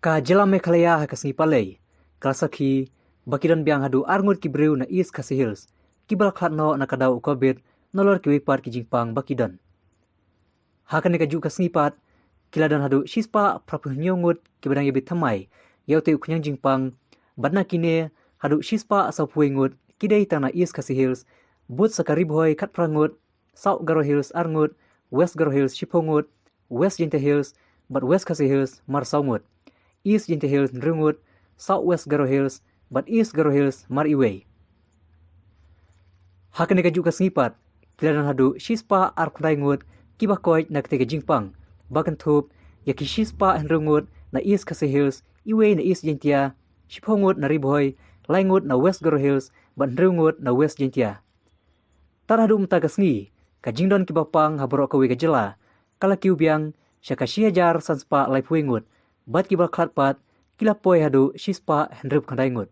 Ka jelam Meghalaya ha kasngi palei. Kalsaki bakidan biang hadu arngut kibriu na East Khasi Hills. Kibal khatno na kadau COVID nolor kiwipar ki jingpang bakidan. Hakan ka ju kasngi pat kiladan hadu shispa prapuhniongut kibadang yabit thamai yaute uknyang jingpang badna kine hadu shispa asapuingut kidai tana East Khasi Hills but sakaribhoi khatprangut South Garo Hills arngut West Garo Hills shipongut West Jinta Hills but West Khasi Hills marsaungut East Jinta Hills nrungut South West Garo Hills but East Garo Hills mariway. Hakan ka ju kasngipat kiladan hadu shispa arkundaingut kibakoy nagtega jingpang bakan thup yaki shispa nrungut na East Khasi Hills iwe na East Jintia shipongut na ribhoy laingut na West Garo Hills but nrungut na West Jintia. Tarhadu umta kasngi ka jingdon kibapang haborok kawi ka jela kala kiubiang syaka syajar sanspa laipuingut bat kibal khatpat kilapoy hadu shispa hendrup kandaingut.